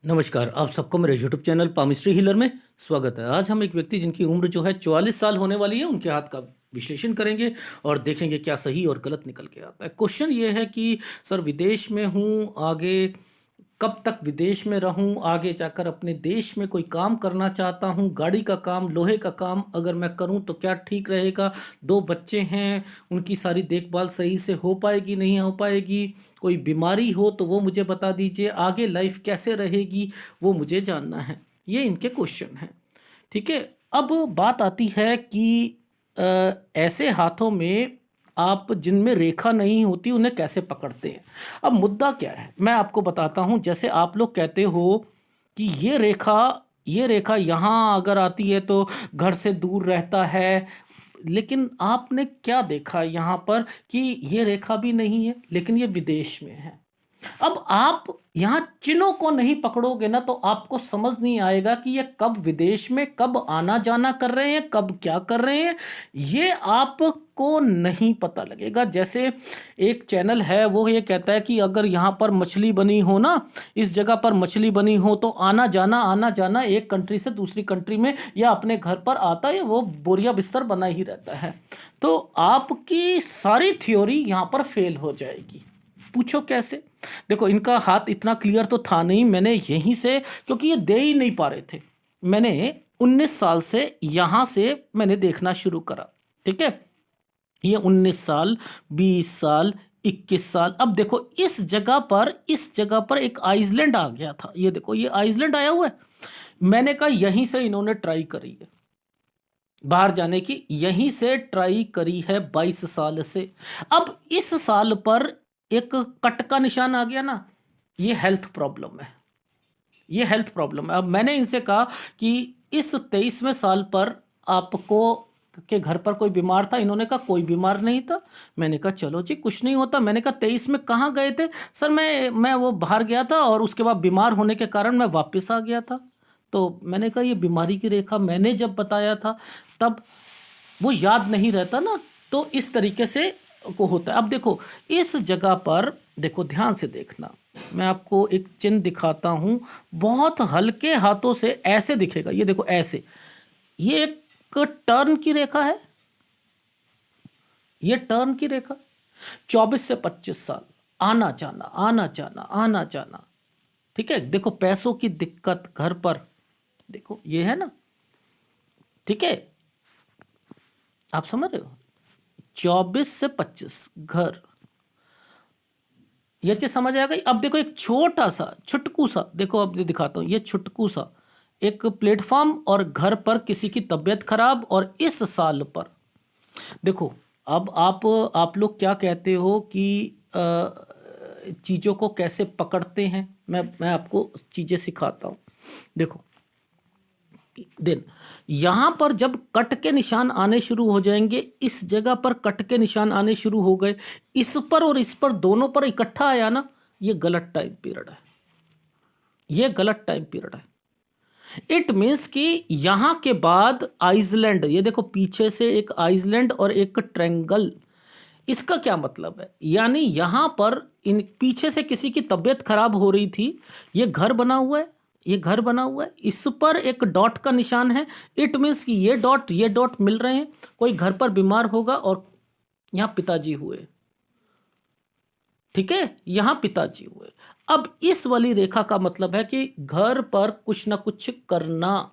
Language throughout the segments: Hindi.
नमस्कार, आप सबको मेरे यूट्यूब चैनल पामिस्ट्री हीलर में स्वागत है। आज हम एक व्यक्ति जिनकी उम्र जो है 44 साल होने वाली है, उनके हाथ का विश्लेषण करेंगे और देखेंगे क्या सही और गलत निकल के आता है। क्वेश्चन ये है कि सर विदेश में हूँ, आगे कब तक विदेश में रहूं, आगे जाकर अपने देश में कोई काम करना चाहता हूं, गाड़ी का काम, लोहे का काम अगर मैं करूं तो क्या ठीक रहेगा। दो बच्चे हैं, उनकी सारी देखभाल सही से हो पाएगी नहीं हो पाएगी, कोई बीमारी हो तो वो मुझे बता दीजिए, आगे लाइफ कैसे रहेगी वो मुझे जानना है। ये इनके क्वेश्चन हैं। ठीक है। अब बात आती है कि ऐसे हाथों में आप जिनमें रेखा नहीं होती उन्हें कैसे पकड़ते हैं। अब मुद्दा क्या है मैं आपको बताता हूं। जैसे आप लोग कहते हो कि ये रेखा यहाँ अगर आती है तो घर से दूर रहता है, लेकिन आपने क्या देखा यहाँ पर कि ये रेखा भी नहीं है लेकिन ये विदेश में है। अब आप यहां चिन्हों को नहीं पकड़ोगे ना तो आपको समझ नहीं आएगा कि ये कब विदेश में कब आना जाना कर रहे हैं, कब क्या कर रहे हैं, ये आपको नहीं पता लगेगा। जैसे एक चैनल है वो ये कहता है कि अगर यहां पर मछली बनी हो ना, इस जगह पर मछली बनी हो तो आना जाना एक कंट्री से दूसरी कंट्री में या अपने घर पर आता है, वो बोरिया बिस्तर बना ही रहता है। तो आपकी सारी थ्योरी यहां पर फेल हो जाएगी। पूछो कैसे। देखो इनका हाथ इतना क्लियर तो था नहीं, मैंने यहीं से, क्योंकि ये दे ही नहीं पा रहे थे, मैंने 19 साल से यहां से मैंने देखना शुरू करा। ठीक है, ये 19 साल, 20 साल, 21 साल। अब देखो इस जगह पर एक आइसलैंड आ गया था। ये देखो ये आइसलैंड आया हुआ है। मैंने कहा यहीं से इन्होंने ट्राई करी है बाहर जाने की, यहीं से ट्राई करी है 22 साल से। अब इस साल पर एक कट का निशान आ गया ना, ये हेल्थ प्रॉब्लम है, ये हेल्थ प्रॉब्लम है। अब मैंने इनसे कहा कि इस 23वें साल पर आपको के घर पर कोई बीमार था। इन्होंने कहा कोई बीमार नहीं था। मैंने कहा चलो जी कुछ नहीं होता। मैंने कहा 23 में कहाँ गए थे? सर मैं वो बाहर गया था और उसके बाद बीमार होने के कारण मैं वापस आ गया था। तो मैंने कहा ये बीमारी की रेखा मैंने जब बताया था तब वो याद नहीं रहता ना, तो इस तरीके से को होता है। अब देखो इस जगह पर, देखो ध्यान से देखना, मैं आपको एक चिन्ह दिखाता हूं, बहुत हल्के हाथों से ऐसे दिखेगा। ये देखो ऐसे, ये एक टर्न की रेखा है, ये टर्न की रेखा। 24 से 25 साल, आना जाना आना जाना आना जाना। ठीक है, देखो पैसों की दिक्कत घर पर, देखो ये है ना। ठीक है, आप समझ रहे हो, 24 से 25 घर, ये चीज समझ आ गई। अब देखो एक छोटा सा छुटकू सा, देखो अब दिखाता हूं, ये छुटकू सा एक प्लेटफॉर्म और घर पर किसी की तबीयत खराब, और इस साल पर देखो। अब आप लोग क्या कहते हो कि चीज़ों को कैसे पकड़ते हैं, मैं आपको चीज़ें सिखाता हूँ। देखो दिन, यहां पर जब कट के निशान आने शुरू हो जाएंगे, इस जगह पर कट के निशान आने शुरू हो गए, इस पर और इस पर दोनों पर इकट्ठा आया ना, ये गलत टाइम पीरियड है, ये गलत टाइम पीरियड है। इट मीन्स कि यहां के बाद आइसलैंड, ये देखो पीछे से एक आइसलैंड और एक ट्रायंगल, इसका क्या मतलब है? यानी यहां पर इन पीछे से किसी की तबीयत खराब हो रही थी, ये घर बना हुआ है, ये घर बना हुआ है, इस पर एक डॉट का निशान है। इट मीन्स कि ये डॉट मिल रहे हैं, कोई घर पर बीमार होगा और यहां पिताजी हुए। ठीक है, यहां पिताजी हुए। अब इस वाली रेखा का मतलब है कि घर पर कुछ ना कुछ करना।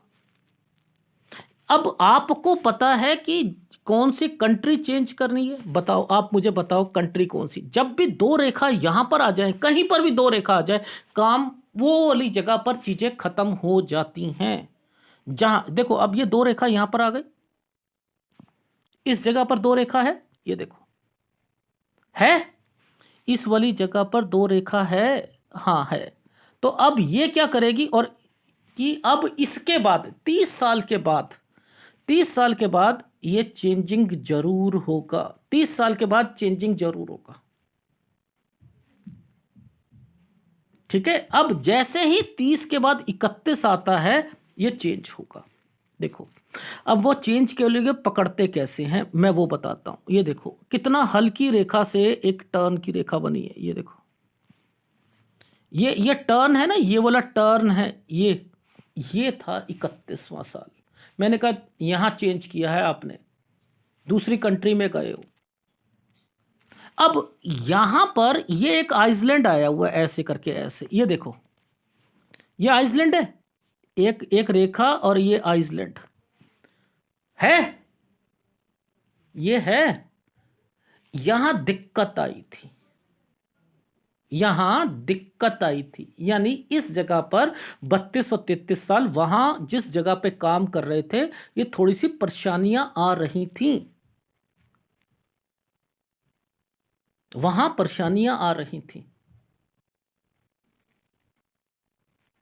अब आपको पता है कि कौन सी कंट्री चेंज करनी है, बताओ, आप मुझे बताओ कंट्री कौन सी। जब भी दो रेखा यहां पर आ जाए, कहीं पर भी दो रेखा आ जाए, काम वो वाली जगह पर चीजें खत्म हो जाती हैं। जहां देखो अब ये दो रेखा यहां पर आ गई, इस जगह पर दो रेखा है, ये देखो है, इस वाली जगह पर दो रेखा है, हाँ है। तो अब ये क्या करेगी, और कि अब इसके बाद 30 साल के बाद, 30 साल के बाद ये चेंजिंग जरूर होगा, 30 साल के बाद चेंजिंग जरूर होगा। ठीक है, अब जैसे ही 30 के बाद 31 आता है, ये चेंज होगा। देखो अब वो चेंज के लिए पकड़ते कैसे हैं मैं वो बताता हूं। ये देखो कितना हल्की रेखा से एक टर्न की रेखा बनी है, ये देखो ये टर्न है ना, ये वाला टर्न है, ये था 31वां साल। मैंने कहा यहां चेंज किया है आपने, दूसरी कंट्री में गए हो। अब यहां पर ये एक आइसलैंड आया हुआ है, ऐसे करके, ऐसे, ये देखो, ये आइसलैंड है, एक एक रेखा, और ये आइसलैंड है, ये है। यहां दिक्कत आई थी, यहां दिक्कत आई थी, यानी इस जगह पर 32 और 33 साल, वहां जिस जगह पे काम कर रहे थे, ये थोड़ी सी परेशानियां आ रही थीं, वहां परेशानियां आ रही थीं।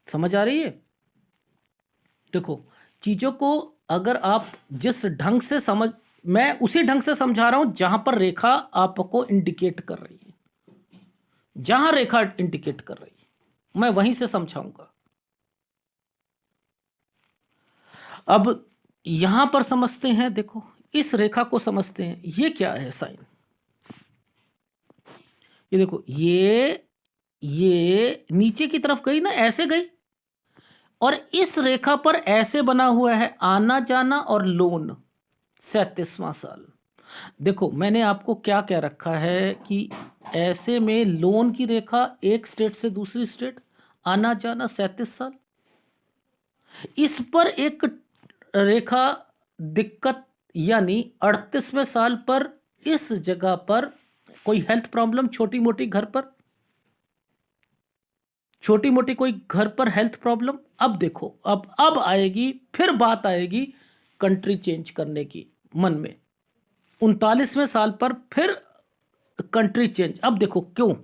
समझ आ रही है? देखो, चीजों को अगर आप जिस ढंग से समझ, मैं उसी ढंग से समझा रहा हूं जहां पर रेखा आपको इंडिकेट कर रही है, जहां रेखा इंडिकेट कर रही है मैं वहीं से समझाऊंगा। अब यहां पर समझते हैं, देखो इस रेखा को समझते हैं, ये क्या है साइन, ये देखो, ये नीचे की तरफ गई ना, ऐसे गई, और इस रेखा पर ऐसे बना हुआ है आना जाना और लोन, 37वां साल। देखो मैंने आपको क्या कह रखा है कि ऐसे में लोन की रेखा, एक स्टेट से दूसरी स्टेट आना जाना 37 साल, इस पर एक रेखा दिक्कत, यानी 38वें साल पर इस जगह पर कोई हेल्थ प्रॉब्लम, छोटी मोटी घर पर, छोटी मोटी कोई घर पर हेल्थ प्रॉब्लम। अब देखो, अब आएगी, फिर बात आएगी कंट्री चेंज करने की मन में, 39वें साल पर फिर कंट्री चेंज। अब देखो क्यों,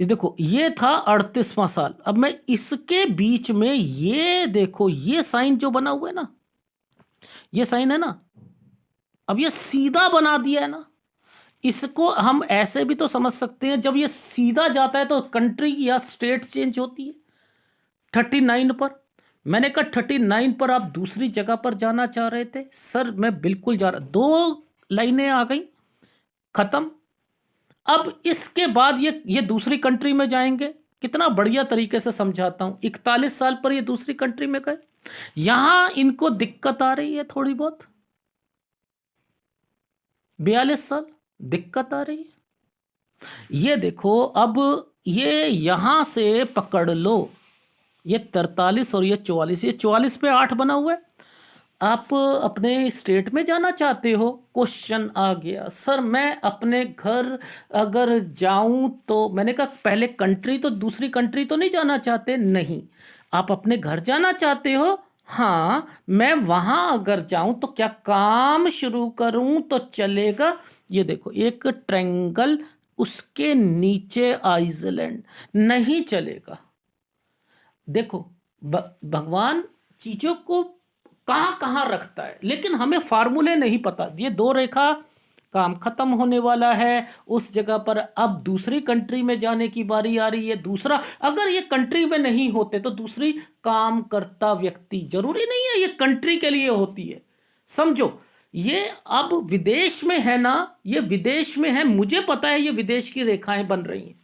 ये देखो, ये था 38वां साल, अब मैं इसके बीच में, ये देखो, ये साइन जो बना हुआ है ना, ये साइन है ना, अब ये सीधा बना दिया है ना, इसको हम ऐसे भी तो समझ सकते हैं, जब ये सीधा जाता है तो कंट्री या स्टेट चेंज होती है। 39 पर, मैंने कहा 39 पर आप दूसरी जगह पर जाना चाह रहे थे सर, मैं बिल्कुल जा रहा, 2 लाइनें आ गई, खत्म। अब इसके बाद ये दूसरी कंट्री में जाएंगे, कितना बढ़िया तरीके से समझाता हूं। 41 साल पर ये दूसरी कंट्री में गए, यहां इनको दिक्कत आ रही है थोड़ी बहुत, 42 साल दिक्कत आ रही है। ये देखो, अब ये यहां से पकड़ लो, ये 43 और ये 44, ये 44 पे 8 बना हुआ है। आप अपने स्टेट में जाना चाहते हो, क्वेश्चन आ गया सर, मैं अपने घर अगर जाऊं तो, मैंने कहा पहले कंट्री तो, दूसरी कंट्री तो नहीं जाना चाहते, नहीं, आप अपने घर जाना चाहते हो, हाँ, मैं वहां अगर जाऊं तो क्या काम शुरू करूं तो चलेगा। ये देखो, एक ट्रायंगल, उसके नीचे आइसलैंड, नहीं चलेगा। देखो, भगवान चीजों को कहाँ कहाँ रखता है, लेकिन हमें फार्मूले नहीं पता। ये 2 रेखा, काम खत्म होने वाला है उस जगह पर, अब दूसरी कंट्री में जाने की बारी आ रही है। दूसरा, अगर ये कंट्री में नहीं होते तो दूसरी काम करता व्यक्ति, जरूरी नहीं है ये कंट्री के लिए होती है, समझो। ये अब विदेश में है ना, ये विदेश में है, मुझे पता है ये विदेश की रेखाएं बन रही हैं,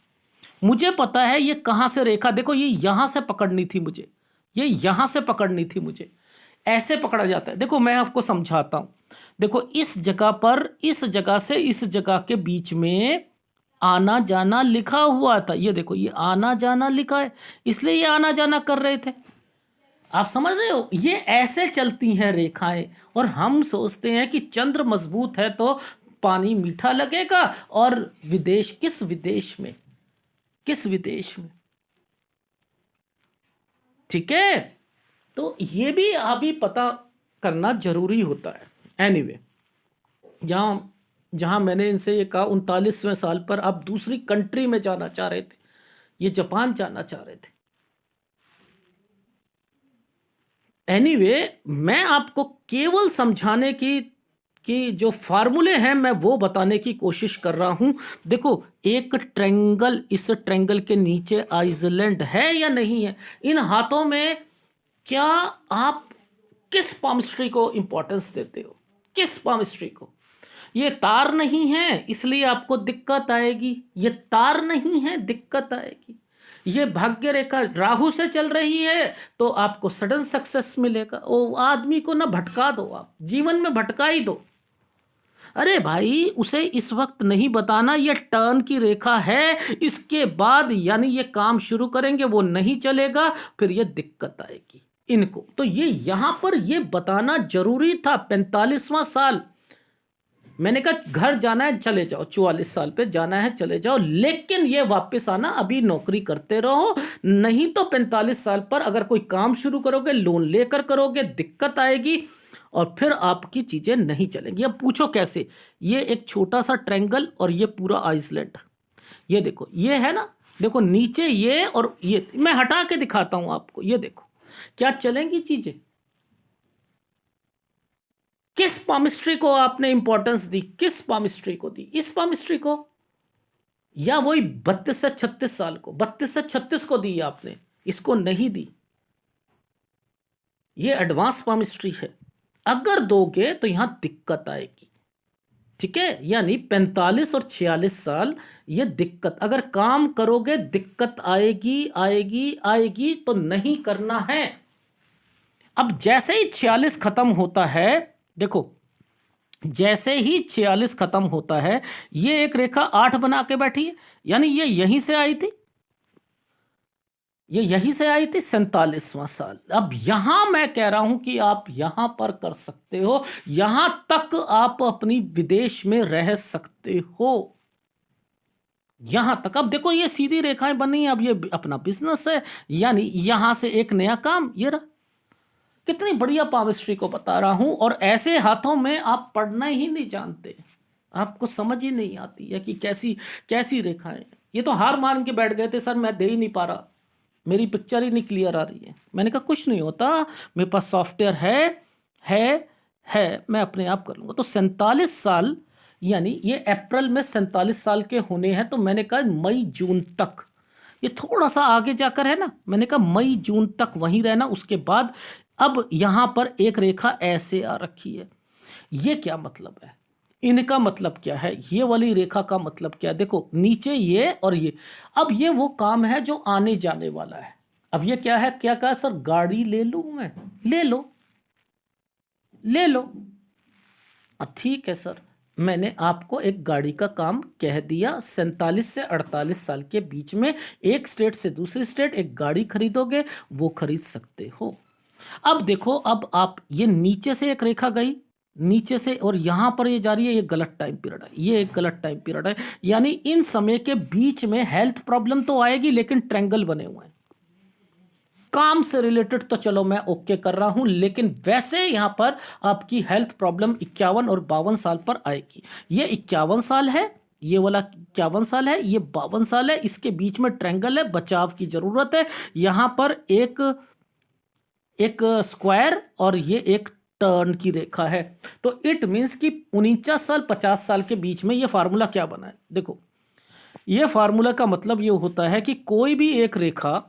मुझे पता है ये कहां से रेखा, देखो ये यहां से पकड़नी थी मुझे, ये यहां से पकड़नी थी मुझे, ऐसे पकड़ा जाता है। देखो मैं आपको समझाता हूं, देखो इस जगह पर, इस जगह से इस जगह के बीच में आना जाना लिखा हुआ था, ये देखो, ये आना जाना लिखा है, इसलिए ये आना जाना कर रहे थे। आप समझ रहे हो, ये ऐसे चलती हैं रेखाएं, और हम सोचते हैं कि चंद्र मजबूत है तो पानी मीठा लगेगा, और विदेश, किस विदेश में, किस विदेश में, ठीक है। तो ये भी अभी पता करना जरूरी होता है। एनीवे, जहां जहां मैंने इनसे ये कहा 39वें साल पर आप दूसरी कंट्री में जाना चाह रहे थे, ये जापान जाना चाह रहे थे। एनीवे, मैं आपको केवल समझाने की जो फार्मूले हैं मैं वो बताने की कोशिश कर रहा हूं। देखो, एक ट्रायंगल, इस ट्रायंगल के नीचे आइसलैंड है या नहीं है, इन हाथों में, क्या आप किस पामिस्ट्री को इंपॉर्टेंस देते हो, किस पामिस्ट्री को। ये तार नहीं है इसलिए आपको दिक्कत आएगी, ये तार नहीं है, दिक्कत आएगी। ये भाग्य रेखा राहु से चल रही है तो आपको सडन सक्सेस मिलेगा। वो आदमी को ना भटका दो, आप जीवन में भटका ही दो। अरे भाई उसे इस वक्त नहीं बताना ये टर्न की रेखा है, इसके बाद यानी ये काम शुरू करेंगे वो नहीं चलेगा, फिर ये दिक्कत आएगी इनको। तो ये यहां पर ये बताना जरूरी था। 45वां साल मैंने कहा घर जाना है चले जाओ, 44 साल पे जाना है चले जाओ, लेकिन ये वापस आना अभी नौकरी करते रहो, नहीं तो 45 साल पर अगर कोई काम शुरू करोगे लोन लेकर करोगे दिक्कत आएगी और फिर आपकी चीजें नहीं चलेंगी। अब पूछो कैसे? ये एक छोटा सा ट्रायंगल और ये पूरा आइसलैंड, ये देखो ये है ना, देखो नीचे ये और ये, मैं हटा के दिखाता हूं आपको, ये देखो क्या चलेंगी चीजें। किस पामिस्ट्री को आपने इंपॉर्टेंस दी? किस पामिस्ट्री को दी? इस पामिस्ट्री को या वही 32 से 36 साल को? 32 से 36 को दी आपने, इसको नहीं दी। ये एडवांस पामिस्ट्री है, अगर दोगे तो यहां दिक्कत आएगी। ठीक है, यानी 45 और 46 साल ये दिक्कत, अगर काम करोगे दिक्कत आएगी आएगी आएगी, तो नहीं करना है। अब जैसे ही 46 खत्म होता है, देखो जैसे ही 46 खत्म होता है, ये एक रेखा 8 बना के बैठी है, यानी ये यहीं से आई थी, ये यहीं से आई थी 47वां साल। अब यहां मैं कह रहा हूं कि आप यहां पर कर सकते हो, यहां तक आप अपनी विदेश में रह सकते हो, यहां तक। अब देखो ये सीधी रेखाएं बनी, अब ये अपना बिजनेस है, यानी यहां से एक नया काम, ये रहा। कितनी बढ़िया पामिस्ट्री को बता रहा हूं, और ऐसे हाथों में आप पढ़ना ही नहीं जानते, आपको समझ ही नहीं आती है कि कैसी कैसी रेखाएं। ये तो हार मान के बैठ गए थे, सर मैं दे ही नहीं पा रहा, मेरी पिक्चर ही नहीं क्लियर आ रही है। मैंने कहा कुछ नहीं होता, मेरे पास सॉफ्टवेयर है, मैं अपने आप कर लूंगा। तो 47 साल, यानी ये अप्रैल में 47 साल के होने हैं, तो मैंने कहा मई जून तक, ये थोड़ा सा आगे जाकर है ना, मैंने कहा मई जून तक वहीं रहना, उसके बाद। अब यहां पर एक रेखा ऐसे आ रखी है, ये क्या मतलब है? इनका मतलब क्या है? ये वाली रेखा का मतलब क्या है? देखो नीचे ये और ये, अब ये वो काम है जो आने जाने वाला है। अब ये क्या है? क्या कहा सर? गाड़ी ले लूं मैं? ले लो, ले लो। ठीक है सर, मैंने आपको एक गाड़ी का काम कह दिया। 47 से 48 साल के बीच में एक स्टेट से दूसरी स्टेट एक गाड़ी खरीदोगे, वो खरीद सकते हो। अब देखो, अब आप ये नीचे से एक रेखा गई नीचे से, और यहां पर ये जा रही है, ये गलत टाइम पीरियड है, ये एक गलत टाइम पीरियड है, यानी इन समय के बीच में हेल्थ प्रॉब्लम तो आएगी, लेकिन ट्रायंगल बने हुए हैं। काम से रिलेटेड तो चलो मैं ओके कर रहा हूं, लेकिन वैसे यहां पर आपकी हेल्थ प्रॉब्लम 51 और 52 साल पर आएगी। ये 51 साल है, ये वाला 51 साल है, ये 52 साल है, इसके बीच में ट्रायंगल है, बचाव की जरूरत है। यहां पर एक स्क्वायर और ये एक टर्न की रेखा है, तो इट मींस कि 49 साल 50 साल के बीच में ये फार्मूला क्या बना है? देखो ये फार्मूला का मतलब ये होता है कि कोई भी एक रेखा,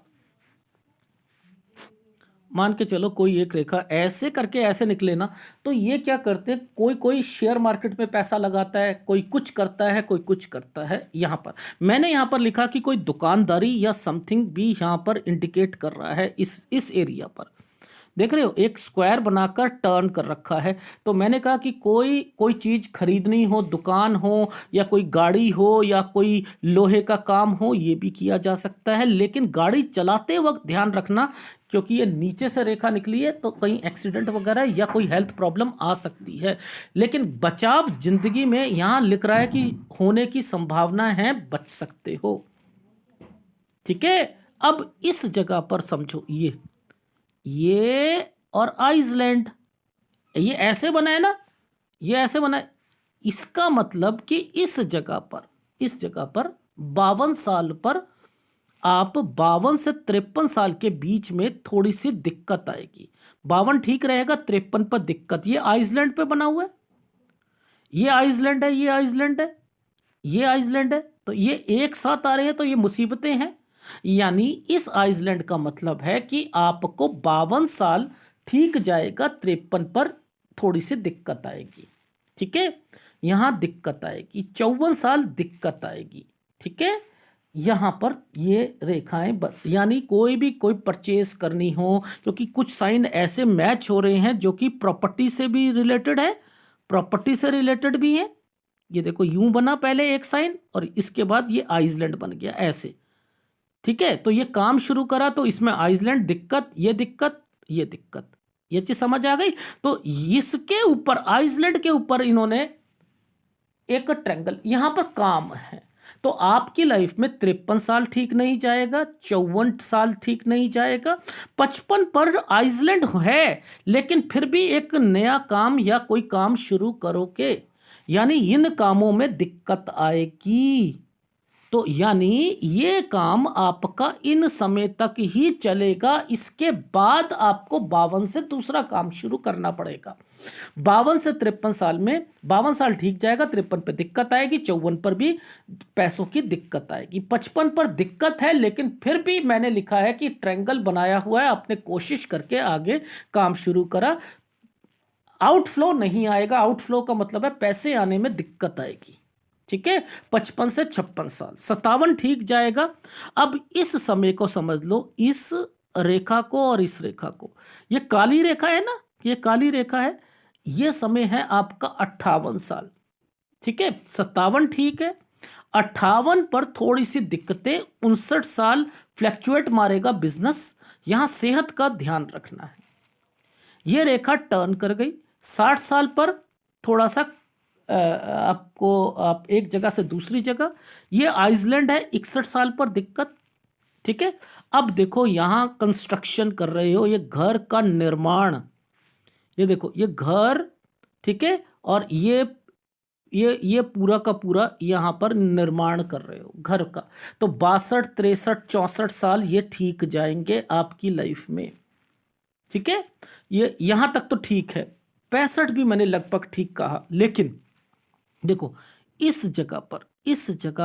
मान के चलो कोई एक रेखा ऐसे करके ऐसे निकले ना, तो ये क्या करते हैं, कोई कोई शेयर मार्केट में पैसा लगाता है, कोई कुछ करता है, कोई कुछ करता है। यहां पर मैंने यहां पर लिखा कि कोई दुकानदारी या समथिंग भी यहां पर इंडिकेट कर रहा है, इस एरिया पर देख रहे हो, एक स्क्वायर बनाकर टर्न कर रखा है। तो मैंने कहा कि कोई कोई चीज खरीदनी हो, दुकान हो या कोई गाड़ी हो या कोई लोहे का काम हो, ये भी किया जा सकता है, लेकिन गाड़ी चलाते वक्त ध्यान रखना, क्योंकि ये नीचे से रेखा निकली है, तो कहीं एक्सीडेंट वगैरह या कोई हेल्थ प्रॉब्लम आ सकती है। लेकिन बचाव जिंदगी में यहां लिख रहा है कि होने की संभावना है, बच सकते हो। ठीक है, अब इस जगह पर समझो, ये और आइसलैंड, ये ऐसे बना है ना, ये ऐसे बना है, इसका मतलब कि इस जगह पर 52 साल पर आप 52 से 53 साल के बीच में थोड़ी सी दिक्कत आएगी। 52 ठीक रहेगा, 53 पर दिक्कत। ये आइसलैंड पे बना हुआ है, ये आइसलैंड है, ये आइसलैंड है, ये आइसलैंड है, तो ये एक साथ आ रहे हैं, तो ये मुसीबतें हैं। यानी इस आइसलैंड का मतलब है कि आपको 52 साल ठीक जाएगा, 53 पर थोड़ी सी दिक्कत आएगी। ठीक है, यहां दिक्कत आएगी, 54 साल दिक्कत आएगी। ठीक है, यहाँ पर ये रेखाएं यानी कोई परचेस करनी हो, क्योंकि कुछ साइन ऐसे मैच हो रहे हैं जो कि प्रॉपर्टी से भी रिलेटेड है, प्रॉपर्टी से रिलेटेड भी है। ये देखो यूं बना पहले एक साइन और इसके बाद ये आइसलैंड बन गया ऐसे। ठीक है, तो ये काम शुरू करा तो इसमें आइसलैंड दिक्कत, ये दिक्कत, ये दिक्कत, ये चीज समझ आ गई। तो इसके ऊपर आइसलैंड के ऊपर इन्होंने एक ट्रायंगल, यहां पर काम है। तो आपकी लाइफ में 53 साल ठीक नहीं जाएगा, 54 साल ठीक नहीं जाएगा, 55 पर आइसलैंड है लेकिन फिर भी एक नया काम या कोई काम शुरू करोगे, यानी इन कामों में दिक्कत आएगी। तो यानी ये काम आपका इन समय तक ही चलेगा, इसके बाद आपको 52 से दूसरा काम शुरू करना पड़ेगा। 52 से 53 साल में, 52 साल ठीक जाएगा, 53 पे दिक्कत आएगी, 54 पर भी पैसों की दिक्कत आएगी, 55 पर दिक्कत है लेकिन फिर भी मैंने लिखा है कि ट्रायंगल बनाया हुआ है, आपने कोशिश करके आगे काम शुरू करा। आउटफ्लो नहीं आएगा, आउटफ्लो का मतलब है पैसे आने में दिक्कत आएगी। ठीक है, 55 से 56 साल, 57 ठीक जाएगा। अब इस समय को समझ लो, इस रेखा को और इस रेखा को, ये काली रेखा है ना, ये काली रेखा है, ये समय है आपका 58 साल। ठीक है, 57 ठीक है, 58 पर थोड़ी सी दिक्कतें, 59 साल फ्लैक्चुएट मारेगा बिजनेस, यहां सेहत का ध्यान रखना है। ये रेखा टर्न कर गई 60 साल पर, थोड़ा सा आपको आप एक जगह से दूसरी जगह, ये आइसलैंड है 61 साल पर दिक्कत। ठीक है, अब देखो यहां कंस्ट्रक्शन कर रहे हो, ये घर का निर्माण, ये देखो ये घर, ठीक है, और ये पूरा का पूरा यहां पर निर्माण कर रहे हो घर का। तो 62 63 64 साल ये ठीक जाएंगे आपकी लाइफ में। ठीक है, ये यहां तक तो ठीक है, 65 भी मैंने लगभग ठीक कहा, लेकिन देखो इस जगह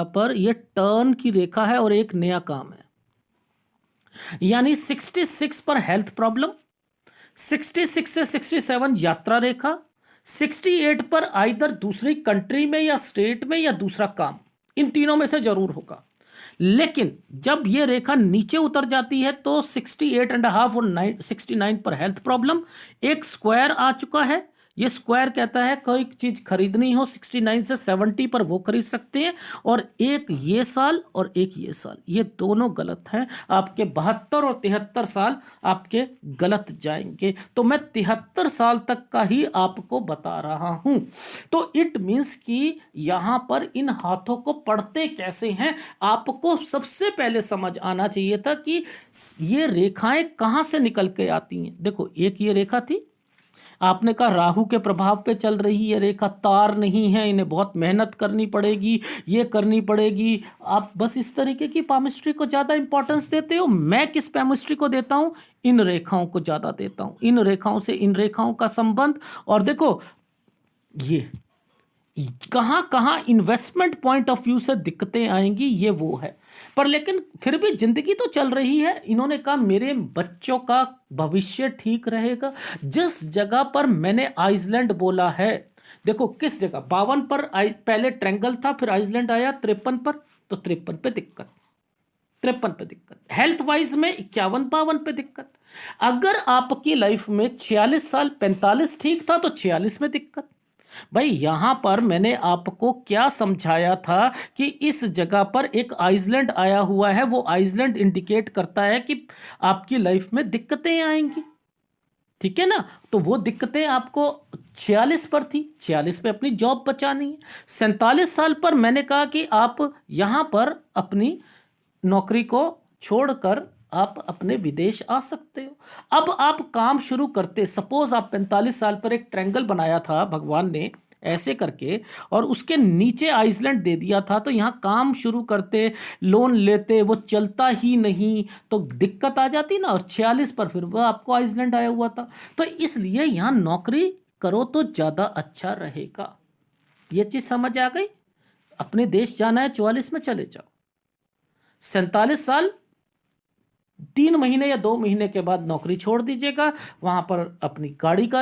पर ये टर्न की रेखा है और एक नया काम है, यानी 66 पर हेल्थ प्रॉब्लम, 66 से 67 यात्रा रेखा, 68 पर आइदर दूसरी कंट्री में या स्टेट में या दूसरा काम, इन तीनों में से जरूर होगा। लेकिन जब यह रेखा नीचे उतर जाती है तो 68.5 और 69 पर हेल्थ प्रॉब्लम, एक स्क्वायर आ चुका है। ये स्क्वायर कहता है कोई चीज खरीदनी हो 69 से 70 पर वो खरीद सकते हैं, और एक ये साल और एक ये साल, ये दोनों गलत हैं। आपके 72 और 73 साल आपके गलत जाएंगे। तो मैं 73 साल तक का ही आपको बता रहा हूं। तो इट मीन्स कि यहां पर इन हाथों को पढ़ते कैसे हैं, आपको सबसे पहले समझ आना चाहिए था कि ये रेखाएं कहां से निकल के आती हैं। देखो एक ये रेखा थी, आपने कहा राहु के प्रभाव पे चल रही है रेखा, तार नहीं है, इन्हें बहुत मेहनत करनी पड़ेगी, ये करनी पड़ेगी। आप बस इस तरीके की पामिस्ट्री को ज़्यादा इंपॉर्टेंस देते हो। मैं किस पामिस्ट्री को देता हूँ, इन रेखाओं को ज़्यादा देता हूँ, इन रेखाओं से इन रेखाओं का संबंध। और देखो ये कहाँ कहाँ इन्वेस्टमेंट पॉइंट ऑफ व्यू से दिक्कतें आएंगी, ये वो है। पर लेकिन फिर भी जिंदगी तो चल रही है। इन्होंने कहा मेरे बच्चों का भविष्य ठीक रहेगा। जिस जगह पर मैंने आइसलैंड बोला है, देखो किस जगह, 52 पर पहले ट्रायंगल था, फिर आइसलैंड आया 53 पर, तो 53 पे दिक्कत, 53 पे दिक्कत, हेल्थ वाइज में 51 52 पे दिक्कत। अगर आपकी लाइफ में 46 साल 45 ठीक था तो 46 में दिक्कत। भाई यहां पर मैंने आपको क्या समझाया था कि इस जगह पर एक आइसलैंड आया हुआ है, वो आइसलैंड इंडिकेट करता है कि आपकी लाइफ में दिक्कतें आएंगी। ठीक है ना, तो वो दिक्कतें आपको 46 पर थी, 46 पे अपनी जॉब बचानी है। 47 साल पर मैंने कहा कि आप यहां पर अपनी नौकरी को छोड़कर आप अपने विदेश आ सकते हो। अब आप काम शुरू करते, सपोज आप 45 साल पर एक ट्रायंगल बनाया था भगवान ने ऐसे करके, और उसके नीचे आइसलैंड दे दिया था, तो यहाँ काम शुरू करते, लोन लेते, वो चलता ही नहीं तो दिक्कत आ जाती ना। और 46 पर फिर वो आपको आइसलैंड आया हुआ था, तो इसलिए यहाँ नौकरी करो तो ज़्यादा अच्छा रहेगा। ये चीज़ समझ आ गई। अपने देश जाना है 44 में चले जाओ, 47 साल 3 महीने या 2 महीने के बाद नौकरी छोड़ दीजिएगा, वहाँ पर अपनी गाड़ी का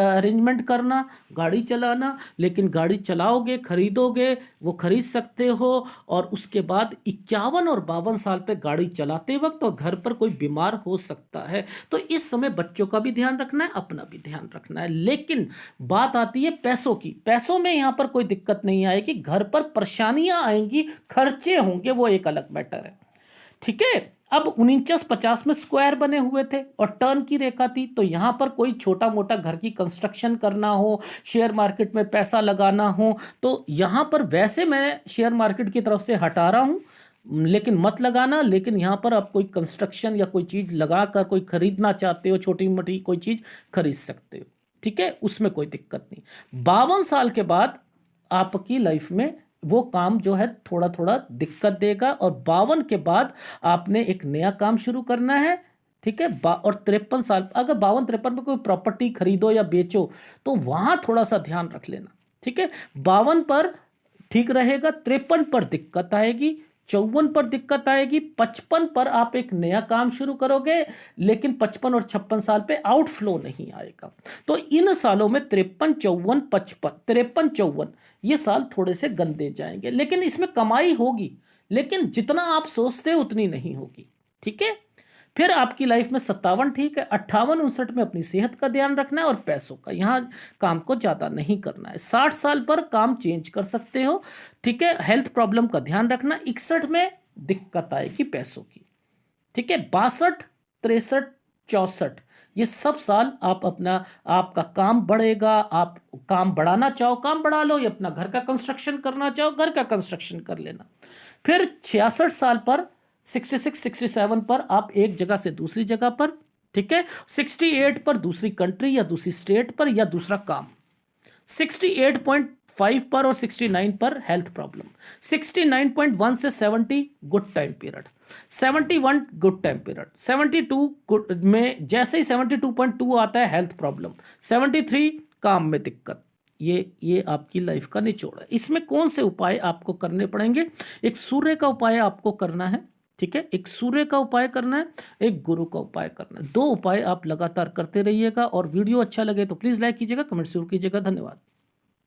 अरेंजमेंट करना, गाड़ी चलाना। लेकिन गाड़ी चलाओगे, खरीदोगे, वो खरीद सकते हो, और उसके बाद 51 और 52 साल पे गाड़ी चलाते वक्त और घर पर कोई बीमार हो सकता है। तो इस समय बच्चों का भी ध्यान रखना है, अपना भी ध्यान रखना है। लेकिन बात आती है पैसों की। पैसों में यहाँ पर कोई दिक्कत नहीं आएगी, घर पर परेशानियां आएंगी, खर्चे होंगे, वो एक अलग मैटर है। ठीक है। अब 49-50 में स्क्वायर बने हुए थे और टर्न की रेखा थी, तो यहां पर कोई छोटा मोटा घर की कंस्ट्रक्शन करना हो, शेयर मार्केट में पैसा लगाना हो, तो यहां पर वैसे मैं शेयर मार्केट की तरफ से हटा रहा हूं, लेकिन मत लगाना। लेकिन यहां पर आप कोई कंस्ट्रक्शन या कोई चीज लगाकर कोई खरीदना चाहते हो, छोटी मोटी कोई चीज खरीद सकते हो। ठीक है, उसमें कोई दिक्कत नहीं। 52 साल के बाद आपकी लाइफ में वो काम जो है थोड़ा थोड़ा दिक्कत देगा, और 52 के बाद आपने एक नया काम शुरू करना है। ठीक है। और 53 साल, अगर 52-53 में कोई प्रॉपर्टी खरीदो या बेचो तो वहां थोड़ा सा ध्यान रख लेना। ठीक है। 52 पर ठीक रहेगा, 53 पर दिक्कत आएगी, 54 पर दिक्कत आएगी, 55 पर आप एक नया काम शुरू करोगे, लेकिन 55 और 56 साल पे आउटफ्लो नहीं आएगा। तो इन सालों में 53, 54, 55, 53, 54 ये साल थोड़े से गंदे जाएंगे, लेकिन इसमें कमाई होगी, लेकिन जितना आप सोचते हो उतनी नहीं होगी। ठीक है। फिर आपकी लाइफ में 57 ठीक है, 58-59 में अपनी सेहत का ध्यान रखना है और पैसों का, यहां काम को ज्यादा नहीं करना है। 60 साल पर काम चेंज कर सकते हो। ठीक है। हेल्थ प्रॉब्लम का ध्यान रखना। 61 में दिक्कत आएगी पैसों की। ठीक है। 62, 63, 64 ये सब साल आप अपना, आपका काम बढ़ेगा, आप काम बढ़ाना चाहो काम बढ़ा लो, या अपना घर का कंस्ट्रक्शन करना चाहो घर का कंस्ट्रक्शन कर लेना। फिर 66 साल पर, 66, 67 पर आप एक जगह से दूसरी जगह पर। ठीक है। 68 पर दूसरी कंट्री या दूसरी स्टेट पर या दूसरा काम। 68.5 पर और 69 पर हेल्थ प्रॉब्लम। 69.1 से 70 good time period. 71 good time period. 72 good में जैसे ही 72.2 आता है हेल्थ प्रॉब्लम। 73 काम में दिक्कत। ये आपकी लाइफ का निचोड़ है। इसमें कौन से उपाय आपको करने पड़ेंगे? एक सूर्य का उपाय आपको करना है। ठीक है। एक सूर्य का उपाय करना है, एक गुरु का उपाय करना है। 2 उपाय आप लगातार करते रहिएगा, और वीडियो अच्छा लगे तो प्लीज लाइक कीजिएगा, कमेंट जरूर कीजिएगा। धन्यवाद।